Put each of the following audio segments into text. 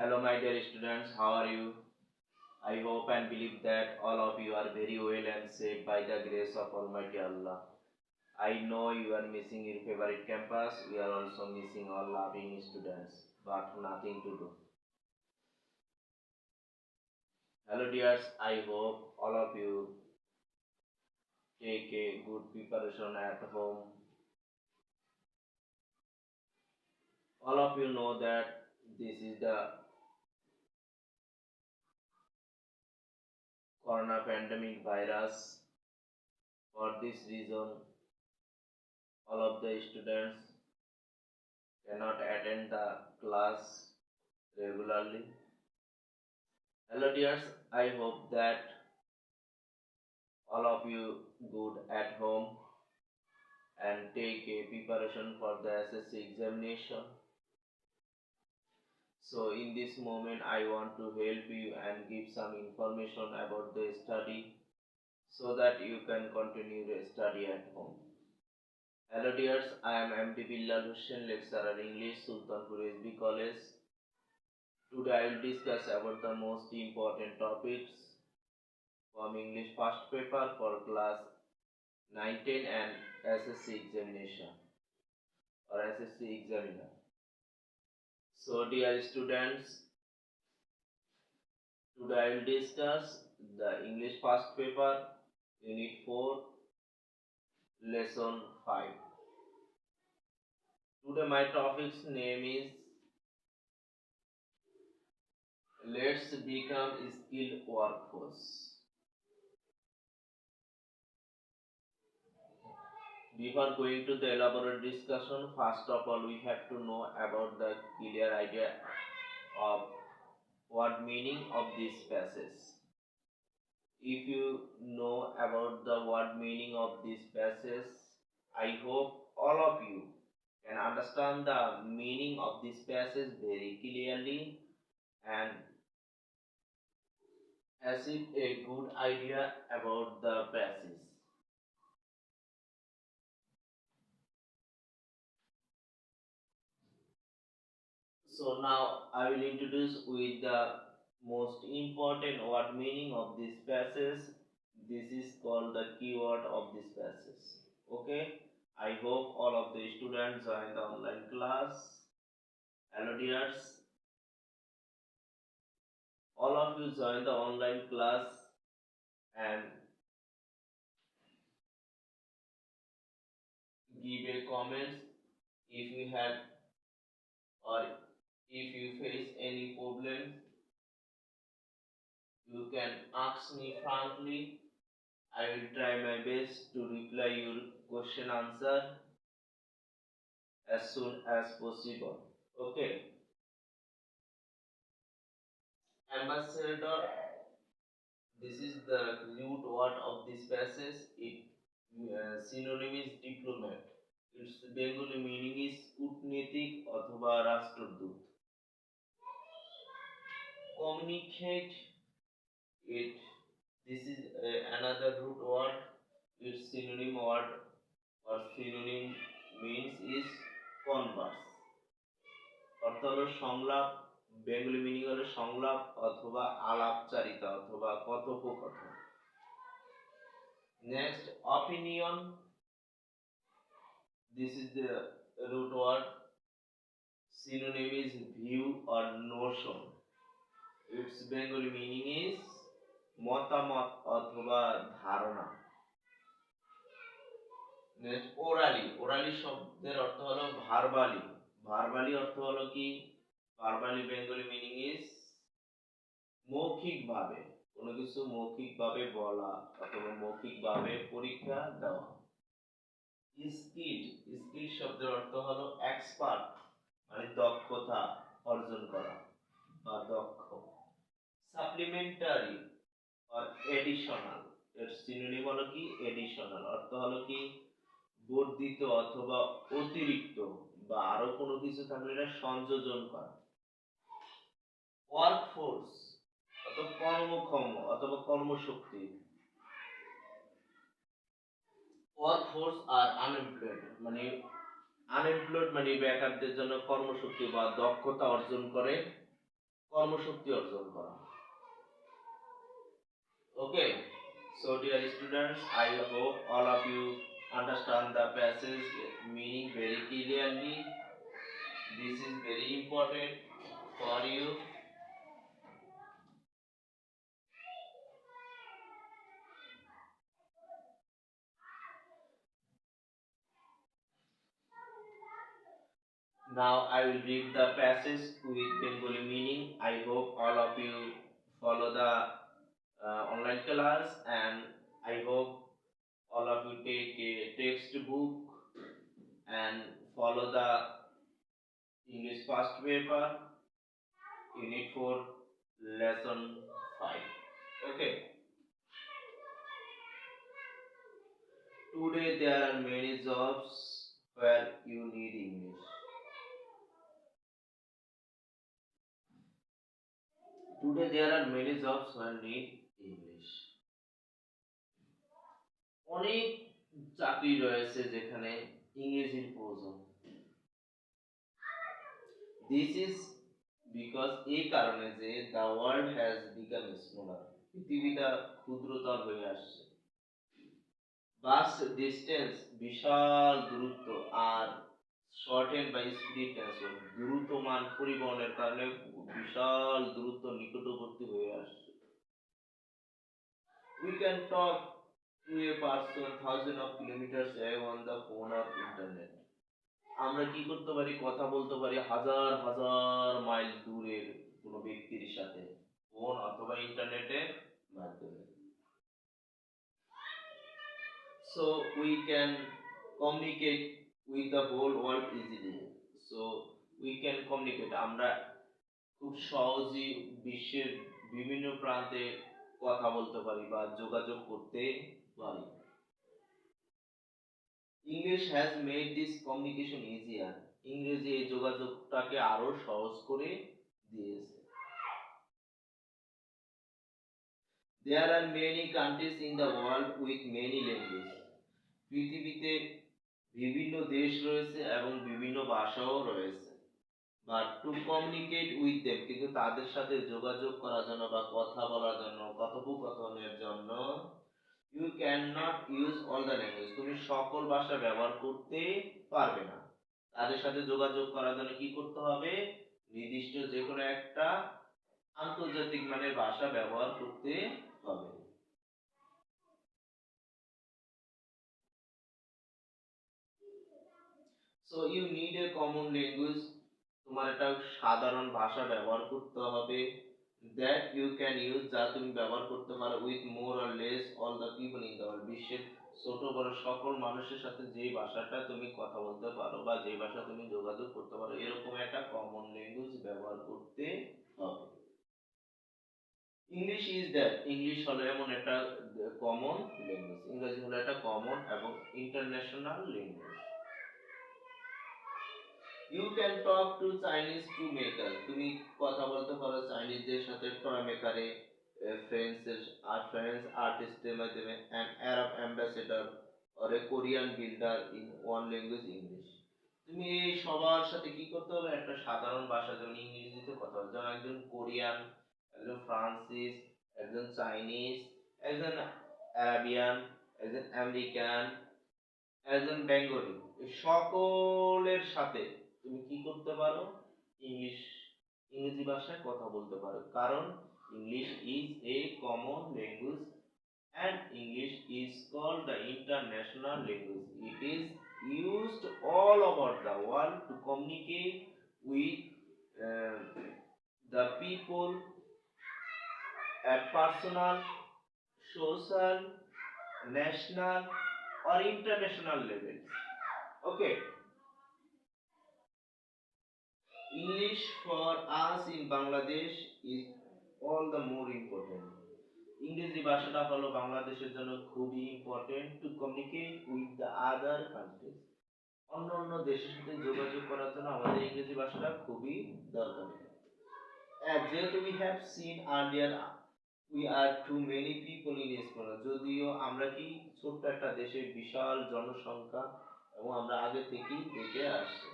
Hello, my dear students, how are you? I hope and believe that all of you are very well and safe by the grace of Almighty Allah. I know you are missing your favorite campus, we are also missing all loving students, but nothing to do. Hello, dears, I hope all of you take a good preparation at home. All of you know that this is the corona pandemic virus. For this reason, all of the students cannot attend the class regularly. Hello dears, I hope that all of you good at home and take a preparation for the SSC examination. So in this moment I want to help you and give some information about the study so that you can continue the study at home. Hello dears, I am MD Billal Hussain, lecturer English, Sultanpur SB College. Today I will discuss about the most important topics from English first paper for class 9, 10 and SSC examination or SSC examiner. So dear students, today I will discuss the English first paper unit 4 lesson 5. Today my topic's name is Let's Become Skilled Workforce. Before going to the elaborate discussion, first of all we have to know about the clear idea of what meaning of this passage. If you know about the word meaning of this passage, I hope all of you can understand the meaning of this passage very clearly and achieve a good idea about the passage. So now I will introduce with the most important word meaning of this passage. This is called the keyword of this passage. Okay, I hope all of the students join the online class. Hello dears, all of you join the online class and give a comments if you have or if you face any problem. You can ask me frankly. I will try my best to reply your question answer as soon as possible. Okay, ambassador, this is the root word of this passage. It synonym is diplomat. Its Bengali meaning is কূটনীতিক অথবা রাষ্ট্রদূত. Communicate, it this is another root word. Its synonym word or synonym means is converse. অর্থ হলো সংলাপ, Bengali meaning হলো সংলাপ অথবা আলাপচারিতা অথবা কথোপকথন. Next, opinion, this is the root word. Synonym is view or notion. Its Bengali meaning is মতামত অথবা ধারণা. নেক্সট, ওরালি, ওরালি শব্দের অর্থ হলো ভার্বালি. ভার্বালি অর্থ হলো কি? ভার্বালি বেঙ্গলি মিনিং ইজ মৌখিকভাবে, কোনো কিছু মৌখিকভাবে বলা অথবা মৌখিকভাবে পরীক্ষা দেওয়া. স্কিল, স্কিল শব্দের অর্থ হলো এক্সপার্ট, মানে দক্ষতা অর্জন করা বা দক্ষ. সাপ্লিমেন্টারি আর এডিশনাল, এর সিনোনিম হলো কি? এডিশনাল অর্থ হলো কি? বর্ধিত অথবা অতিরিক্ত বা আরো কোনো কিছু থাকলে এটা সংযোজন করা. ওয়ার্কফোর্স অথবা কর্মক্ষম অথবা কর্মশক্তি. ওয়ার্কফোর্স আর আনএমপ্লয়েড মানে আনএমপ্লয়েড মানে বেকারদের জন্য কর্মশক্তি বা দক্ষতা অর্জন করে. কর্মশক্তি অর্জন করা। Okay, so dear students, I hope all of you understand the passage meaning very clearly. This is very important for you. Now I will read the passage with Bengali meaning. I hope all of you follow the online class, and I hope all of you take a textbook and follow the English past paper, unit 4, lesson 5. Okay. Today there are many jobs where you need English. Today there are many jobs where need English. অনেক চাকরি রয়েছে যেখানে ইংরেজির প্রয়োজন। This is because এই কারণে যে the world has become smaller. পৃথিবীটা ক্ষুদ্রতর হয়ে আসছে। Vast distance বিশাল দূরত্ব আর shortened by speed transfer দ্রুতমান পরিবহনের কারণে বিশাল দূরত্ব নিকটবর্তী হয়ে আসছে। We can talk to a person thousands of kilometers away on the phone or internet. আমরা কি করতে পারি? কথা বলতে পারি হাজার হাজার মাইল দূরের কোনো ব্যক্তির সাথে ফোন অথবা ইন্টারনেটের মাধ্যমে। So we can communicate with the whole world easily. So we can communicate. আমরা খুব সহজেই বিশ্বের বিভিন্ন প্রান্তে কথা বলতে পারি বা যোগাযোগ করতে পারি। English has made this communication easier. ইংরেজি এই যোগাযোগটাকে আরো সহজ করে দিয়েছে। There are many countries in the world with many languages. পৃথিবীতে বিভিন্ন দেশ রয়েছে এবং বিভিন্ন ভাষাও রয়েছে। But to communicate with them, কিন্তু তাদের সাথে যোগাযোগ করার জন্য বা কথা বলার জন্য কথোপকথনের জন্য you cannot use all the language. তুমি সকল ভাষা ব্যবহার করতে পারবে না। তাদের সাথে যোগাযোগ করার জন্য কি করতে হবে? নির্দিষ্ট যে কোনো একটা আন্তর্জাতিক মানের ভাষা ব্যবহার করতে হবে। So you need a common language. তোমার একটা সাধারণ ভাষা ব্যবহার করতে হবে that you can use, যা তুমি ব্যবহার করতে পারো with more or less all the people in the world. বিশ্বের ছোট বড় সকল মানুষের সাথে যে ভাষাটা তুমি কথা বলতে পারো বা যে ভাষা তুমি যোগাযোগ করতে পারো এরকম একটা কমন ল্যাঙ্গুয়েজ ব্যবহার করতে হবে। ইংলিশ ইজ দ্যাট, ইংলিশ হলো এমন একটা কমন ল্যাঙ্গুয়েজ, ইংরেজি হলো একটা কমন এবং international language. You can talk to Chinese toy maker. তুমি কথা বলতে পারো চাইনিজদের সাথে টয় মেকারে, ফ্রেঞ্চ আর্টিস্টের মাধ্যমে, an Arab ambassador or a Korean builder in one language English. তুমি এই সবার সাথে কি করতে হবে? একটা সাধারণ ভাষা যেমন ইংরেজিতে কথা বলতে, যেমন একজন কোরিয়ান, একজন ফ্রান্সিস, একজন চাইনিজ, একজন আরাবিয়ান, একজন আমেরিকান, একজন বেঙ্গলি, সকলের সাথে তুমি কি করতে পারো? ইংরেজি ভাষায় কথা বলতে পারো, কারণ English is a common language and English is called the international language. It is used all over the world to communicate with uh, the people at personal, social, national or international levels. Okay. English for us in Bangladesh is all the more important. ইংরেজি ভাষাটা হলো বাংলাদেশের জন্য খুবই important to communicate with the other countries. অন্য অন্য দেশের সাথে যোগাযোগ করার জন্য আমাদের ইংরেজি ভাষাটা খুবই দরকারি। যেহেতু we have seen earlier we are too many people in Espana, যদিও আমরা কি ছোট্ট একটা দেশের বিশাল জনসংখ্যা এবং আমরা আগে থেকেই দেখে আসছি।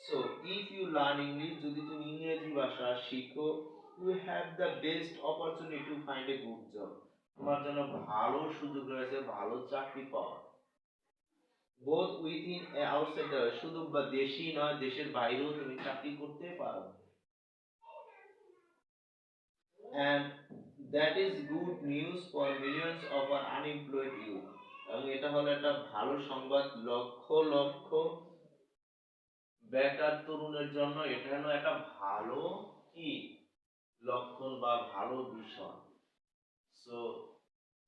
So if you learn English, যদি তুমি ইংরেজি ভাষা শিখো, you have the best opportunity to find a good job. তোমার জন্য ভালো সুযোগ রয়েছে ভালো চাকরি পাওয়ার। both within and outside the, শুধু বা দেশই নয় দেশের বাইরেও তুমি চাকরি করতে পারো। and that is good news for millions of our unemployed youth. এবং এটা হলো একটা ভালো সংবাদ লক্ষ লক্ষ বেকার তরুণের জন্য। এটা হলো একটা ভালো কি লক্ষণ বা ভালো বিষয়। So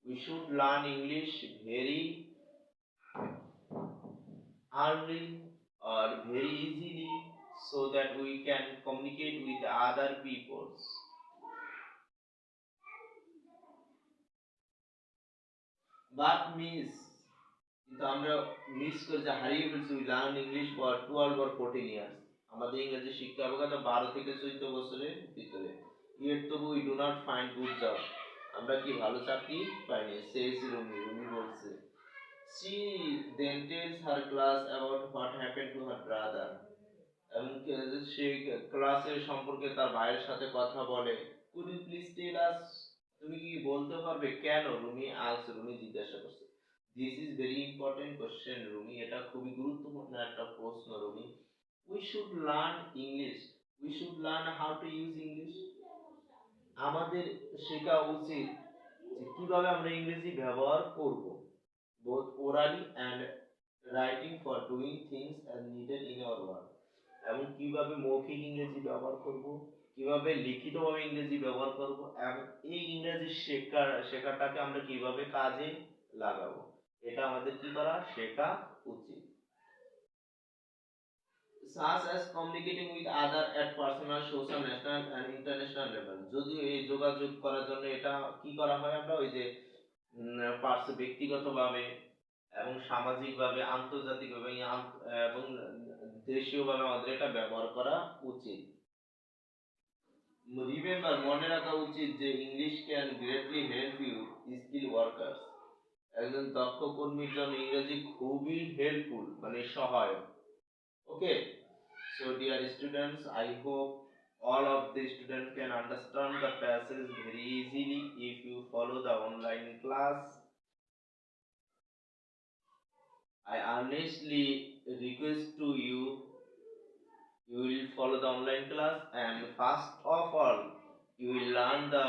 we should learn English very early or very easily so that we can communicate with other peoples. But miss, কিন্তু আমরা মিস করে যে হারিয়ে ফেলছি we learn English for 12 or 14 years. আমাদের ইংরেজি শিক্ষা অবকাঠামো 12 থেকে 14 বছরের ভিতরে। Yet তবু we do not find good job. আমরা কি ভালো চাকরি পাইনি, says রুমি। রুমি বলছে she then tells her class about what happened to her brother. এবং সে ক্লাসের সম্পর্কে তার ভাইয়ের সাথে কথা বলে। could you please tell us, তুমি কি বলতে পারবে কেন? রুমি asked, রুমি জিজ্ঞাসা করছে। this is very important question Rumi, এটা খুবই গুরুত্বপূর্ণ একটা প্রশ্ন Rumi. we should learn English, we should learn how to use English. আমাদের শেখা উচিত যে কিভাবে আমরা ইংরেজি ব্যবহার করব, both orally and writing for doing things as needed in our work. এবং কিভাবে মৌখিক ইংরেজি ব্যবহার করব, কিভাবে লিখিতভাবে ইংরেজি ব্যবহার করব, এবং এই ইংরেজি শেখাটাকে আমরা কিভাবে কাজে লাগাবো, এটা আমাদের কি করা শেখা উচিত। such as communicating with other at personal, social, national and international level. যদিও এই যোগাযোগ করার জন্য এটা কি করা হয়, আমরা ওই যে ব্যক্তিগতভাবে এবং সামাজিকভাবে আন্তর্জাতিকভাবে এবং দেশীয়ভাবে আমাদের এটা ব্যবহার করা উচিত। রিমেম্বার, মনে রাখা উচিত যে English can greatly help you skill workers. একজন দক্ষ কর্মীর জন্য ইংরেজি খুবই হেল্পফুল, মানে সহায়ক। ওকে, so dear students, I hope all of the students can understand the passage very easily if you follow the online class. I earnestly request to you, you will follow the online class, and first of all you will learn the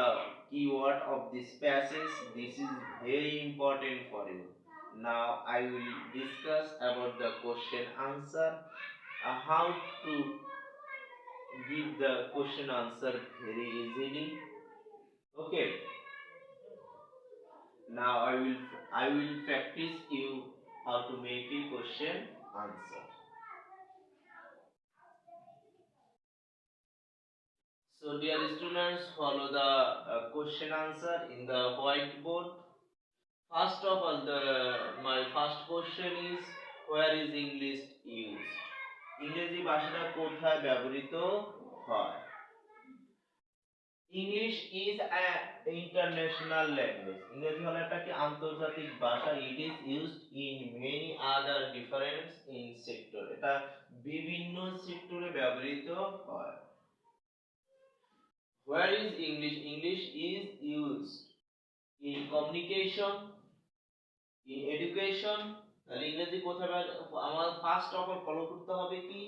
keyword of this passage. This is very important for you. Now I will discuss about the question answer, how to give the question answer very easily. Okay, now I will practice you how to make a question answer. So dear students, follow the question answer in the whiteboard. First of all, my first question is, where is English used? ইংরেজি ভাষাটা কোথায় ব্যবহৃত হয়? English is an international language. ইংরেজি হলো একটা কি আন্তর্জাতিক ভাষা। It is used in many other difference in sector, এটা বিভিন্ন সেক্টরে ব্যবহৃত হয়। Where is English? English is used in communication, in education. তাহলে ইংরেজি কোথায় আমার ফার্স্ট অফ অল ফলো করতে হবে কি,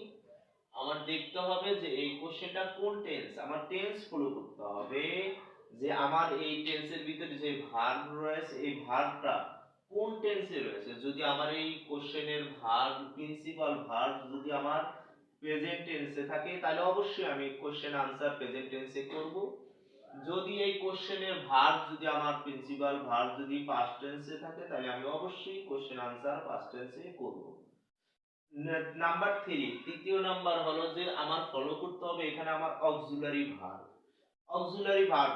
আমার দেখতে হবে যে এই কোশ্চেনটা কোন টেন্স, আমার টেন্স ফলো করতে হবে যে আমার এই টেন্সের ভিতরে যে ভার্ব রয়েছে এই ভার্বটা কোন টেন্সে রয়েছে। যদি আমার এই কোশ্চেনের ভার্ব, প্রিন্সিপাল ভার্ব যদি আমার প্রেজেন্ট টেন্সে থাকে তাহলে অবশ্যই আমি কোশ্চেন আনসার প্রেজেন্ট টেন্সে করব। যদি এই কোশ্চেনের ভার্ব যদি আমার প্রিন্সিপাল ভার্ব যদি পাস্ট টেন্সে থাকে তাহলে আমি অবশ্যই কোশ্চেন আনসার পাস্ট টেন্সে করব। নাম্বার 3, তৃতীয় নাম্বার হলো যে আমার ফলো করতে হবে এখানে আমার অক্সিলারি ভার্ব। অক্সিলারি ভার্ব,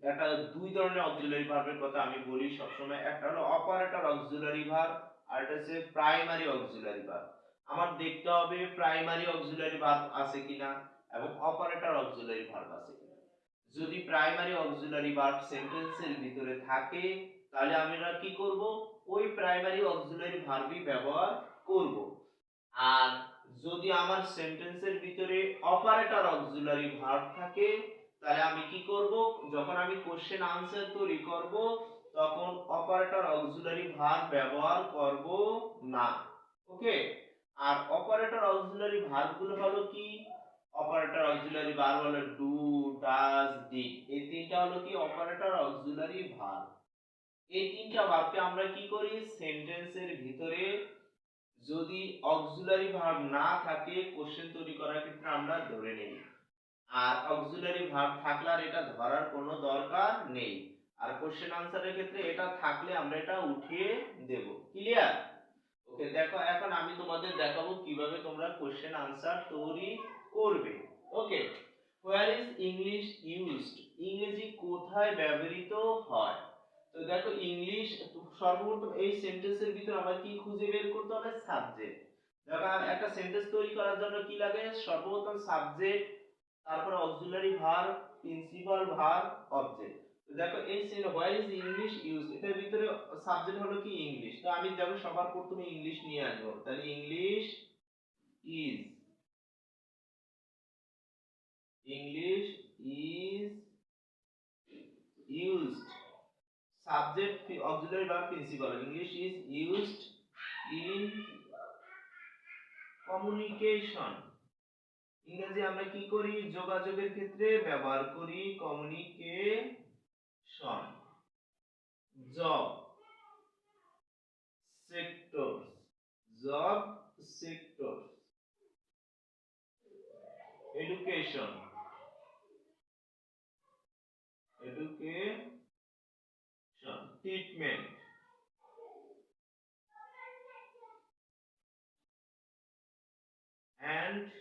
এটা দুই ধরনের অক্সিলারি ভার্বের কথা আমি বলি সবসময়। একটা হলো অপারেটর অক্সিলারি ভার্ব, আর এটা হচ্ছে প্রাইমারি অক্সিলারি ভার্ব। আমার দেখতে হবে প্রাইমারি অক্সিলারি ভার্ব আছে কিনা এবং অপারেটর অক্সিলারি ভার্ব আছে কিনা। যদি প্রাইমারি অক্সিলারি ভার্ব সেন্টেন্সের ভিতরে থাকে তাহলে আমরা কি করব, ওই প্রাইমারি অক্সিলারি ভার্বই ব্যবহার করব। আর যদি আমার সেন্টেন্সের ভিতরে অপারেটর অক্সিলারি ভার্ব থাকে তাহলে আমি কি করব, যখন আমি কোশ্চেন আনসার তৈরি করব তখন অপারেটর অক্সিলারি ভার্ব ব্যবহার করব না। ওকে, আর অপারেটর অক্সিলারি ভার্ব গুলো হলো কি, অপারেটর অক্সিলারি ভার্ব হলো ডু, ডাজ, ডিড, এই তিনটা হলো কি অপারেটর অক্সিলারি ভার্ব। এই তিনটা ভার্বকে আমরা কি করি, সেন্টেন্সের ভিতরে যদি অক্সিলারি ভার্ব না থাকে কোশ্চেন তৈরি করার ক্ষেত্রে আমরা ধরে নেই, আর অক্সিলারি ভার্ব থাকলে আর এটা ধরার কোনো দরকার নেই, আর কোশ্চেন আনসারের ক্ষেত্রে এটা থাকলে আমরা এটা উঠিয়ে দেব। ক্লিয়ার? ওকে, দেখো এখন আমি তোমাদের দেখাবো কিভাবে তোমরা কোশ্চেন আনসার তৈরি করবে। ওকে, হোয়ার ইজ ইংলিশ ইউজড, ইংরেজি কোথায় ব্যবহৃত হয়। তো দেখো ইংলিশ, সর্বপ্রথম এই সেন্টেন্সের ভিতর আমরা কি খুঁজে বের করতে হবে, সাবজেক্ট। দেখো একটা সেন্টেন্স তৈরি করার জন্য কি লাগে, সর্বপ্রথম সাবজেক্ট, তারপর auxiliary verb, principal verb, object. তো দেখো এই হোয়ার ইজ ইংলিশ ইউজড, এটার ভিতরে সাবজেক্ট হলো কি ইংলিশ, তো আমি দেখো সবার প্রথমে ইংলিশ নিয়ে আসবো, তাহলে English is, English is used, subject auxiliary verb principal, English is used in communication, ইংরেজি আমরা কি করি, যোগাযোগের ক্ষেত্রে ব্যবহার করি, communication, job sectors, job sectors, education, education, treatment, and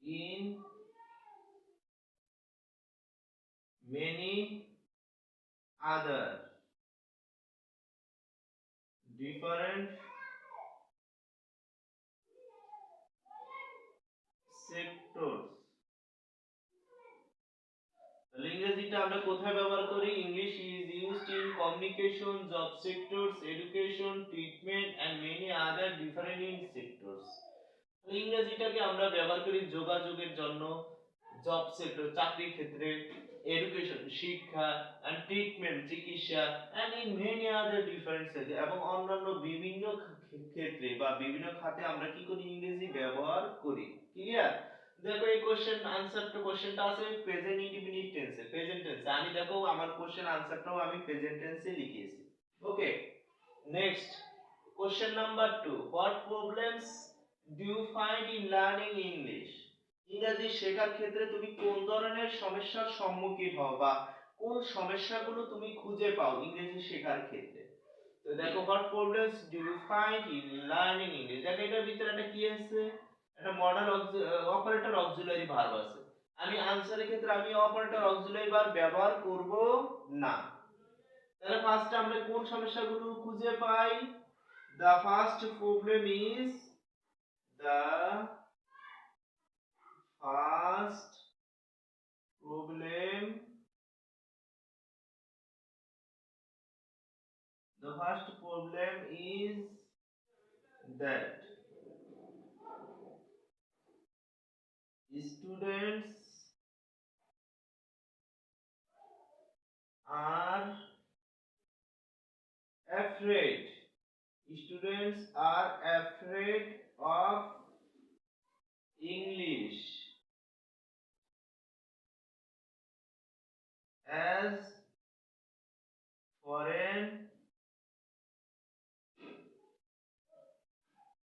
in many other different sectors। তাহলে ইংরেজিটা আমরা কোথায় ব্যবহার করি, English is used in communication, job sectors, education, treatment and many other different in sectors. ইংরেজিটাকে আমরা ব্যবহার করি যোগাযোগের জন্য, জব সেক্টর চাকরির ক্ষেত্রে, এডুকেশন শিক্ষা, এন্ড ট্রিটমেন্ট চিকিৎসা, and in many other different sector, এবং অন্যান্য বিভিন্ন ক্ষেত্রে বা বিভিন্ন খাতে আমরা কি করি, ইংরেজি ব্যবহার করি। ক্লিয়ার? দেখো এই কোশ্চেন আনসারটা, কোশ্চেনটা আছে প্রেজেন্ট ইনডিফিনিট টেন্সে, প্রেজেন্ট টেন্সে, আমি দেখো আমার কোশ্চেন আনসারটাও আমি প্রেজেন্ট টেন্সে লিখিয়েছি। Okay, next question number 2, what problems do you find in learning English, ইংরেজি শেখার ক্ষেত্রে তুমি কোন ধরনের সমস্যার সম্মুখীন হও বা কোন সমস্যাগুলো তুমি খুঁজে পাও ইংরেজি শেখার ক্ষেত্রে। তো দেখো what problems do you find in learning English, দেখো এটার ভিতরে একটা কি আছে, একটা মডাল অপারেটর অক্সিলারি ভার্ব আছে, আমি আনসারের ক্ষেত্রে আমি অপারেটর অক্সিলারি ভার্ব ব্যবহার করব না। তাহলে ফার্স্ট আমরা কোন সমস্যাগুলো খুঁজে পাই, the first problem is, the first problem, the first problem is that students are afraid, students are afraid of English as foreign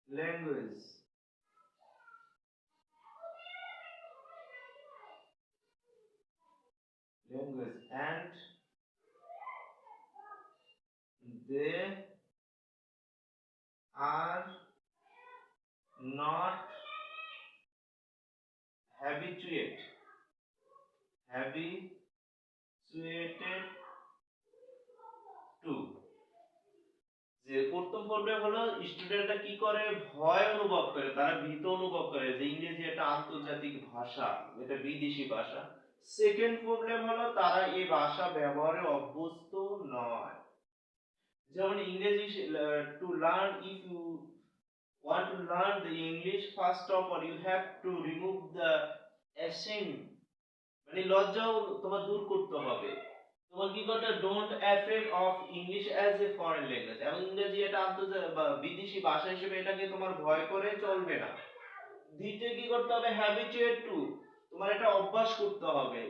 language, and they are not habituated to, যে প্রথম প্রবলেম হলো স্টুডেন্টরা কি করে, ভয় অনুভব করে, তারা ভীত অনুভব করে যে ইংরেজি একটা আন্তর্জাতিক ভাষা, এটা বিদেশি ভাষা। সেকেন্ড প্রবলেম হলো তারা এই ভাষা ব্যবহারে অভ্যস্ত নয়, যেমন ইংরেজি to learn, if you want to learn the English, first of all you have to remove the shame, মানে লজ্জাও তোমার দূর করতে হবে। তোমার কি করতে, don't afraid of English as a foreign language, এবং ইংরেজি এটা আন্তর্জাতিক বা বিদেশি ভাষা হিসেবে এটাকে তোমার ভয় করে চলবে না। দ্বিতীয় কি করতে হবে, হ্যাবিচুয়েট টু, তোমার এটা অভ্যাস করতে হবে।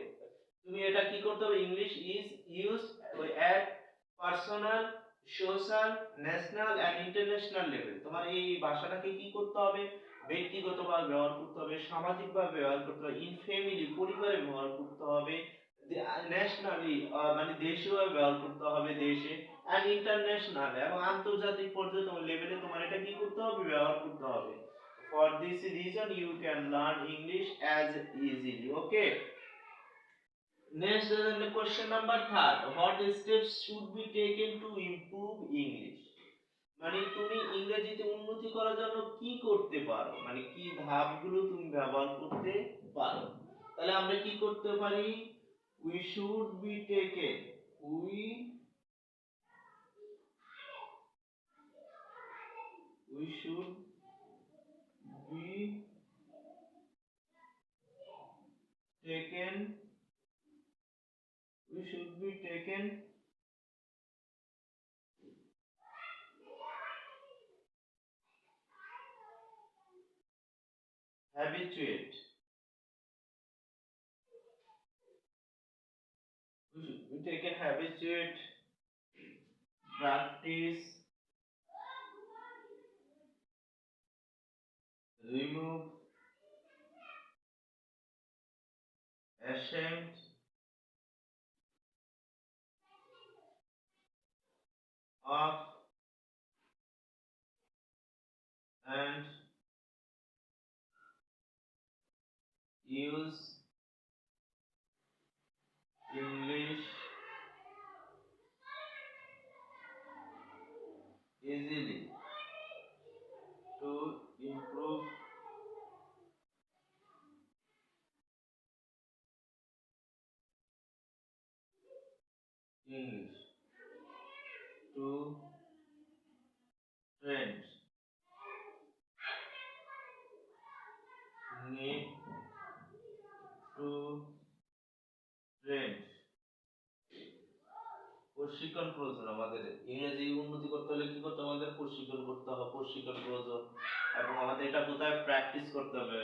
তুমি এটা কি করতে হবে, English is used at personal, social, national and international level. তোমার এই ভাষাটাকে কি করতে হবে, ব্যক্তিগতভাবে ব্যবহার করতে হবে, সামাজিকভাবে ব্যবহার করতে হবে, ইন ফ্যামিলি, পরিবারে ব্যবহার করতে হবে, ন্যাশনালি মানে দেশীয়ভাবে ব্যবহার করতে হবে, দেশে, এন্ড ইন্টারন্যাশনাল এবং আন্তর্জাতিক পর্যায়ে তোমার লেভেলে তোমার এটা কি করতে হবে, ব্যবহার করতে হবে। For this reason you can learn English as easily. Okay. Next is the question number third. What steps should be taken to improve English? মানে তুমি ইংরেজিতে উন্নতি করার জন্য কি করতে পারো, মানে কি ধাপগুলো তুমি ব্যবহার করতে পারো। তাহলে আমরা কি করতে পারি, we should be taken, we should be taken, we should be taken habituate, we should be taken habituate, practice, remove, ashamed of, and use English easily to improve English, to trend, need to trend। প্রশিক্ষণ প্রয়োজন, আমাদের ইংরেজি উন্নতি করতে হলে কি করতে হবে, আমাদের প্রশিক্ষণ করতে হবে, প্রশিক্ষণ প্রয়োজন। এবং আমাদের এটা কোথায় প্র্যাকটিস করতে হবে,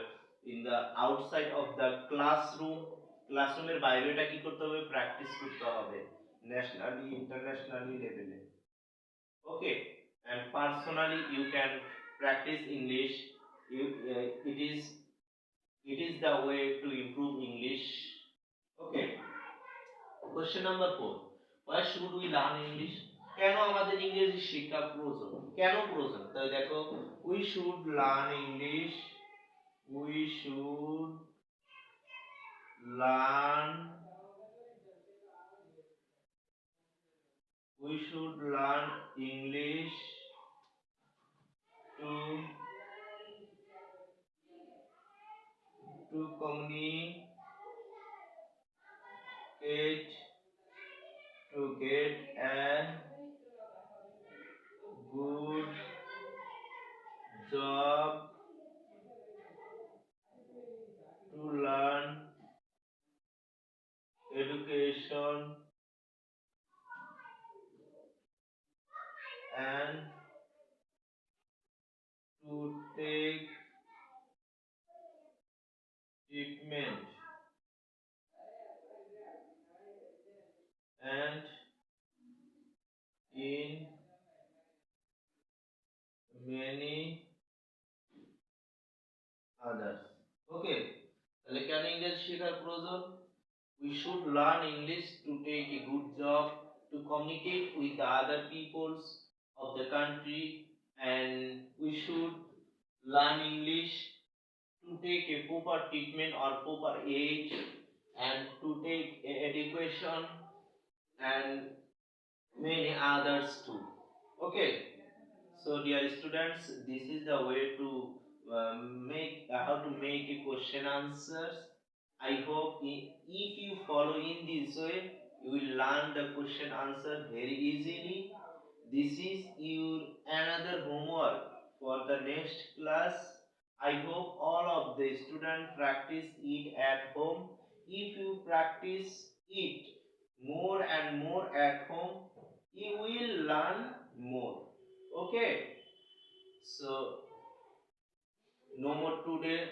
in the outside of the classroom, ক্লাসরুমের বাইরে এটা কি করতে হবে, প্র্যাকটিস করতে হবে, ন্যাশনালি ইন্টারন্যাশনালি লেভেলে। ওকে, and personally you can practice English, you, it is the way to improve English. Okay, question number 4, why should we learn English? কেন আমাদের ইংরেজি শেখা প্রয়োজন, কেন প্রয়োজন, তাই দেখো, we should learn English, we should learn, we should learn English to communicate, to get a good job, to learn education, and to take treatment, and in many others. Okay, তাহলে কেন ইংরেজি শেখার প্রয়োজন, we should learn English to take a good job, to communicate with the other peoples of the country, and we should learn English to take a proper treatment or proper aid, and to take education and many others too. Okay, so dear students, this is the way to make how to make a question answers. I hope if you follow in this way, you will learn the question answer very easily. This is your another homework for the next class. I hope all of the students practice it at home. If you practice it more and more at home, you will learn more. Okay, so no more today.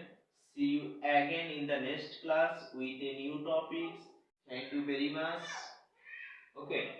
See you again in the next class with a new topics. Thank you very much. Okay.